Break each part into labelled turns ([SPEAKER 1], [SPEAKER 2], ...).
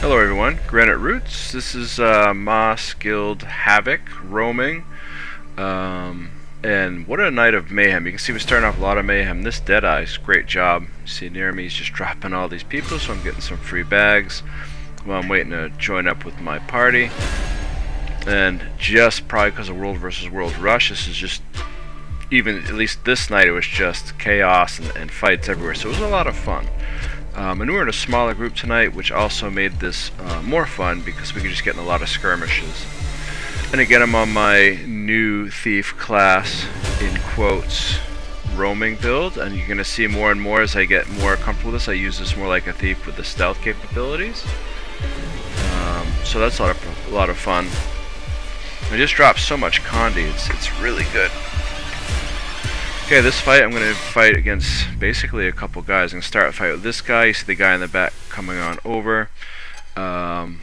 [SPEAKER 1] Hello everyone, Granite Roots. This is Moss Guild Havok roaming. And what a night of mayhem. You can see we're starting off with a lot of mayhem. This Deadeye's great job. You see near me, he's just dropping all these people, so I'm getting some free bags while I'm waiting to join up with my party. And just probably because of World vs. World Rush, this is just, even at least this night, it was just chaos and fights everywhere. So it was a lot of fun. And we were in a smaller group tonight, which also made this more fun because we could just get in a lot of skirmishes. And again, I'm on my new thief class, in quotes, roaming build, and you're going to see more and more as I get more comfortable with this. I use this more like a thief with the stealth capabilities. So that's a lot of fun. I just dropped so much Condi, it's really good. Okay, this fight I'm going to fight against basically a couple guys. I'm going to start a fight with this guy. You see the guy in the back coming on over. And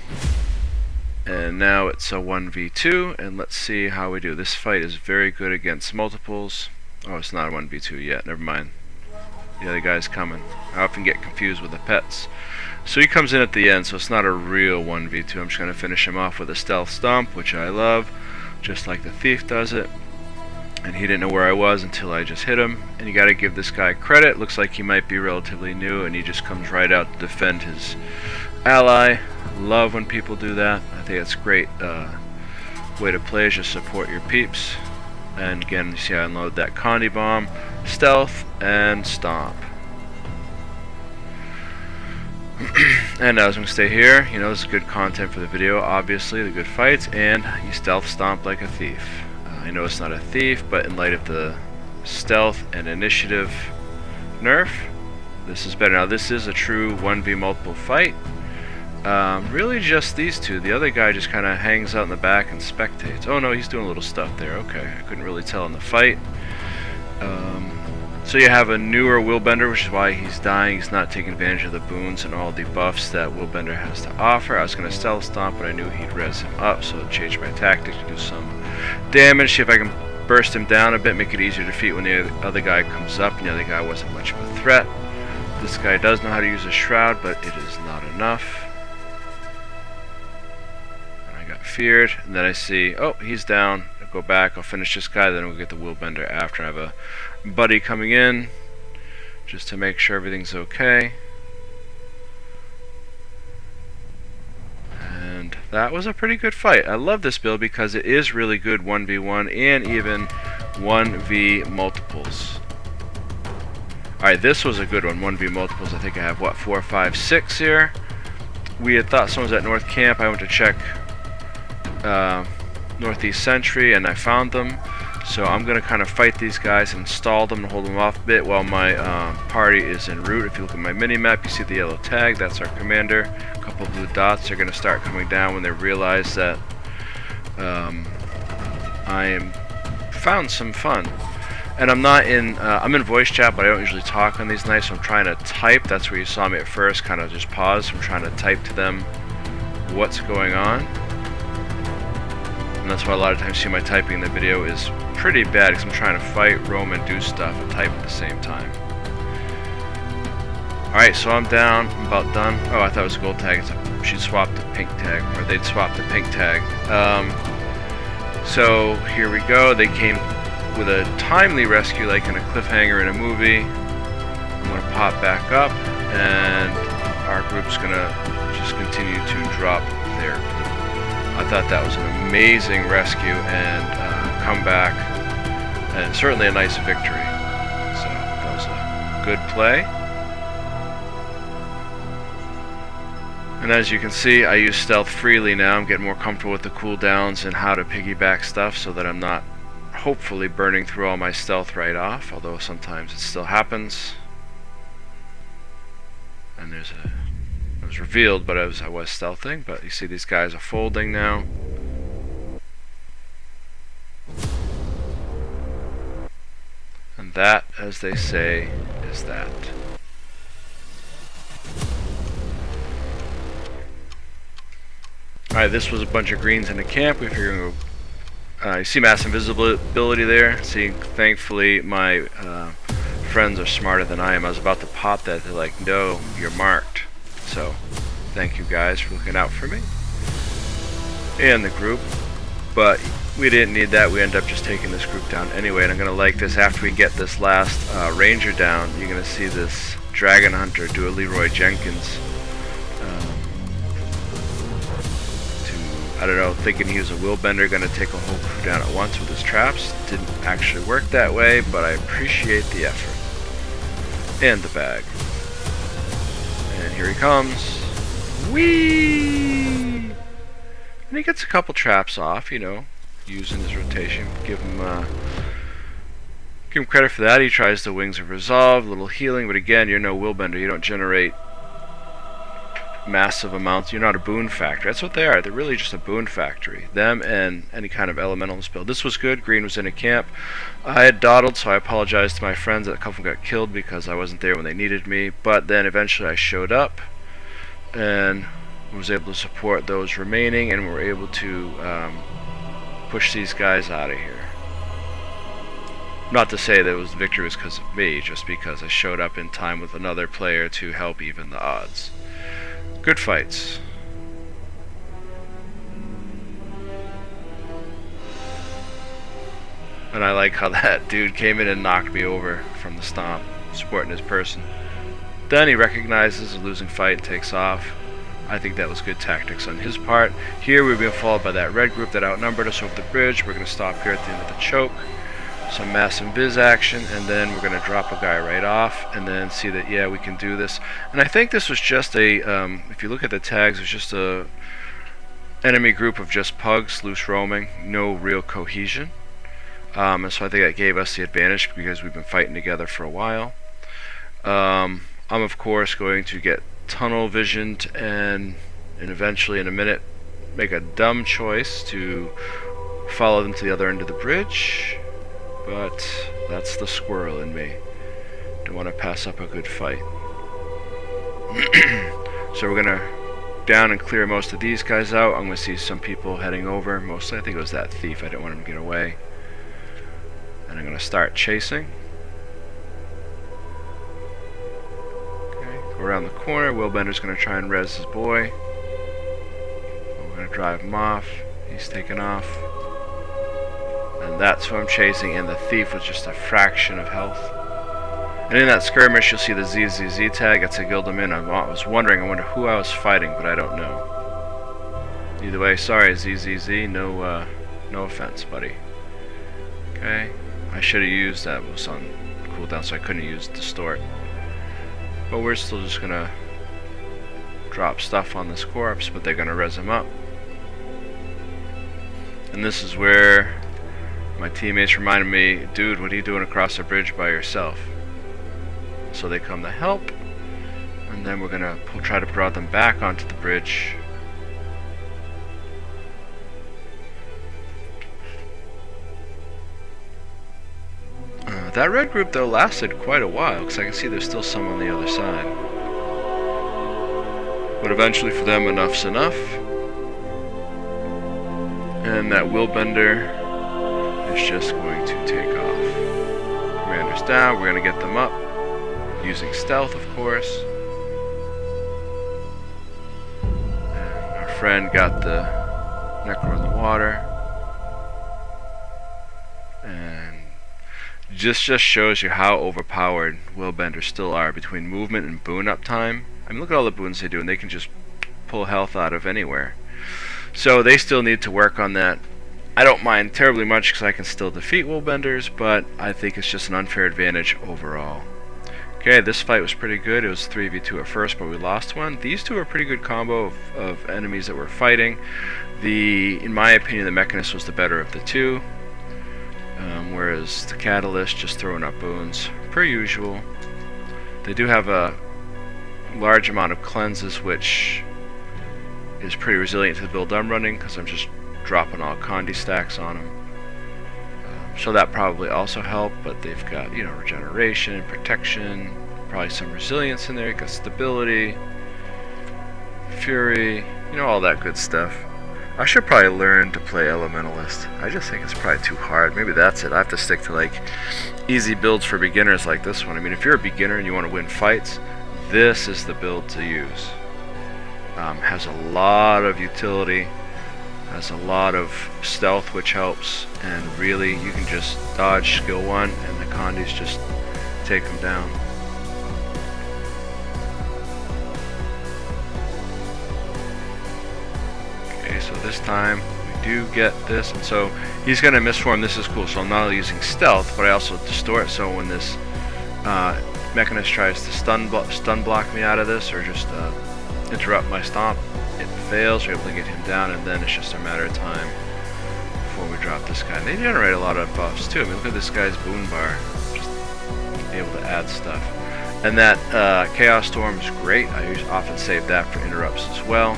[SPEAKER 1] now it's a 1v2, and let's see how we do. This fight is very good against multiples. Oh, it's not a 1v2 yet, never mind. The other guy's coming. I often get confused with the pets. So he comes in at the end, so it's not a real 1v2. I'm just going to finish him off with a stealth stomp, which I love, just like the thief does it. And he didn't know where I was until I just hit him. And you gotta give this guy credit. Looks like he might be relatively new, and he just comes right out to defend his ally. Love when people do that. I think it's a great way to play, is just support your peeps. And again, you see I unload that Condi bomb, stealth, and stomp. And I was going to stay here. You know, this is good content for the video, obviously, the good fights, and you stealth stomp like a thief. I know it's not a thief, but in light of the stealth and initiative nerf, this is better. Now this is a true 1v multiple fight. Really just these two. The other guy just kind of hangs out in the back and spectates. Oh no, he's doing a little stuff there. Okay, I couldn't really tell in the fight. So you have a newer Willbender, which is why he's dying. He's not taking advantage of the boons and all the buffs that Willbender has to offer. I was going to stealth stomp, but I knew he'd res him up, so I changed my tactic to do some damage, see if I can burst him down a bit, make it easier to defeat when the other guy comes up, and the other guy wasn't much of a threat. This guy does know how to use a shroud, but it is not enough. And I got feared, and then I see, oh, he's down. I'll go back, I'll finish this guy, then we'll get the Willbender after. I have a buddy coming in, just to make sure everything's okay. And that was a pretty good fight. I love this build because it is really good 1v1 and even 1v multiples. Alright, this was a good one, 1v multiples. I think I have, what, 4, 5, 6 here. We had thought someone was at North Camp. I went to check Northeast Sentry, and I found them. So I'm going to kind of fight these guys and stall them and hold them off a bit while my party is en route. If you look at my mini-map, you see the yellow tag. That's our commander. A couple blue dots are going to start coming down when they realize that I am found some fun. And I'm not in, I'm in voice chat, but I don't usually talk on these nights, so I'm trying to type. That's where you saw me at first, kind of just pause. I'm trying to type to them what's going on. And that's why a lot of times you see my typing in the video is pretty bad, because I'm trying to fight, roam, and do stuff and type at the same time. Alright, so I'm down. I'm about done. Oh, I thought it was a gold tag. She'd swapped the pink tag, or they'd swapped the pink tag. So here we go. They came with a timely rescue, like in a cliffhanger in a movie. I'm going to pop back up, and our group's going to just continue to drop their blue. I thought that was an amazing rescue and comeback, and certainly a nice victory. So that was a good play. And as you can see, I use stealth freely now. I'm getting more comfortable with the cooldowns and how to piggyback stuff so that I'm not, hopefully, burning through all my stealth right off, although sometimes it still happens. And there's a... It was revealed, but I was stealthing. But you see these guys are folding now. And that, as they say, is that. Alright, this was a bunch of greens in the camp. We figured you see mass invisibility there. See, thankfully my friends are smarter than I am. I was about to pop that. They're like, no, you're marked. So Thank you guys for looking out for me and the group. But we didn't need that. We end up just taking this group down anyway. And I'm going to like this. After we get this last ranger down, you're going to see this dragon hunter do a Leroy Jenkins. I don't know, thinking he was a willbender, going to take a whole crew down at once with his traps. Didn't actually work that way, but I appreciate the effort. And the bag. And here he comes. Whee! And he gets a couple traps off, you know, using his rotation. Give him credit for that. He tries the Wings of Resolve, a little healing, but again, you're no willbender. You don't generate massive amounts. You're not a boon factory. That's what they are. They're really just a boon factory. Them and any kind of elementalist build. This was good. Green was in a camp. I had dawdled, so I apologized to my friends that a couple got killed because I wasn't there when they needed me. But then eventually I showed up and was able to support those remaining, and were able to push these guys out of here. Not to say that it was victory was because of me, just because I showed up in time with another player to help even the odds. Good fights. And I like how that dude came in and knocked me over from the stomp, supporting his person. Then he recognizes a losing fight and takes off. I think that was good tactics on his part. Here we've been followed by that red group that outnumbered us over the bridge. We're going to stop here at the end of the choke. Some mass and biz action, and then we're going to drop a guy right off, and then see that, yeah, we can do this. And I think this was just a, if you look at the tags, it's just a enemy group of just pugs, loose roaming, no real cohesion. And so I think that gave us the advantage because we've been fighting together for a while. I'm of course going to get tunnel visioned and eventually in a minute make a dumb choice to follow them to the other end of the bridge. But that's the squirrel in me. Don't want to pass up a good fight. So we're going to down and clear most of these guys out. I'm going to see some people heading over. Mostly I think it was that thief. I didn't want him to get away. And I'm going to start chasing. Okay, go around the corner. Willbender's going to try and res his boy. We're going to drive him off. He's taking off. And that's who I'm chasing, and the thief was just a fraction of health. And in that skirmish, you'll see the ZZZ tag. That's a Gildaman. I was wondering, I wonder who I was fighting, but I don't know. Either way, sorry ZZZ, no offense, buddy. Okay, I should have used that. It was on cooldown, so I couldn't use Distort. But we're still just gonna drop stuff on this corpse, but they're gonna res him up. And this is where my teammates reminded me, dude, what are you doing across the bridge by yourself? So they come to help, and then we're gonna try to draw them back onto the bridge. That red group though lasted quite a while, because I can see there's still some on the other side. But eventually for them, enough's enough. And that willbender is just going to take off. Commander's down, we're going to get them up. Using stealth, of course. And our friend got the Necro in the water. And just shows you how overpowered willbenders still are between movement and boon uptime. I mean, look at all the boons they do, and they can just pull health out of anywhere. So they still need to work on that. I don't mind terribly much because I can still defeat willbenders, but I think it's just an unfair advantage overall. Okay, this fight was pretty good. It was 3v2 at first, but we lost one. These two are a pretty good combo of enemies that we're fighting. In my opinion, the Mechanist was the better of the two, whereas the Catalyst just throwing up boons, per usual. They do have a large amount of cleanses, which is pretty resilient to the build I'm running, because I'm just dropping all Condi stacks on them. So that probably also helped, but they've got, you know, regeneration, protection, probably some resilience in there, got stability, fury, you know, all that good stuff. I should probably learn to play Elementalist. I just think it's probably too hard. Maybe that's it. I have to stick to like easy builds for beginners like this one. I mean, if you're a beginner and you want to win fights, this is the build to use. Has a lot of utility, has a lot of stealth, which helps, and really you can just dodge skill 1 and the Condis just take them down. Okay, so this time we do get this, and so he's going to misform. This is cool, so I'm not only using stealth, but I also distort, so when this Mechanist tries to stun block me out of this, or just interrupt my stomp, it fails. We're able to get him down, and then it's just a matter of time before we drop this guy. And they generate a lot of buffs too. I mean, look at this guy's boon bar, just able to add stuff. And that Chaos Storm is great. I often save that for interrupts as well.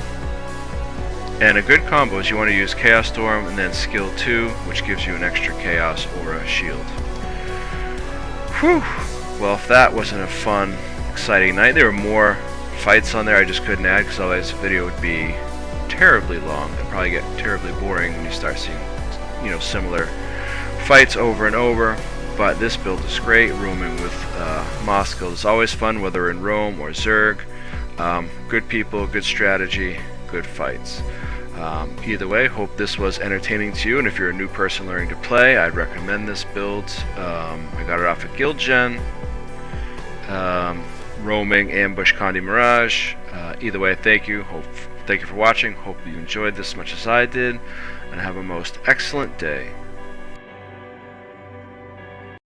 [SPEAKER 1] And a good combo is you want to use Chaos Storm and then skill 2, which gives you an extra Chaos Aura shield. Whew! Well, if that wasn't a fun, exciting night, there were more fights on there I just couldn't add because otherwise the video would be terribly long and probably get terribly boring when you start seeing, you know, similar fights over and over. But this build is great. Roaming with Moss Guild is always fun, whether in Rome or Zerg. Good people, good strategy, good fights. Either way, hope this was entertaining to you, and if you're a new person learning to play, I'd recommend this build. I got it off at Guild Gen. Roaming, Ambush, Condi, Mirage. Either way, thank you. Thank you for watching. Hope you enjoyed this as much as I did, and have a most excellent day.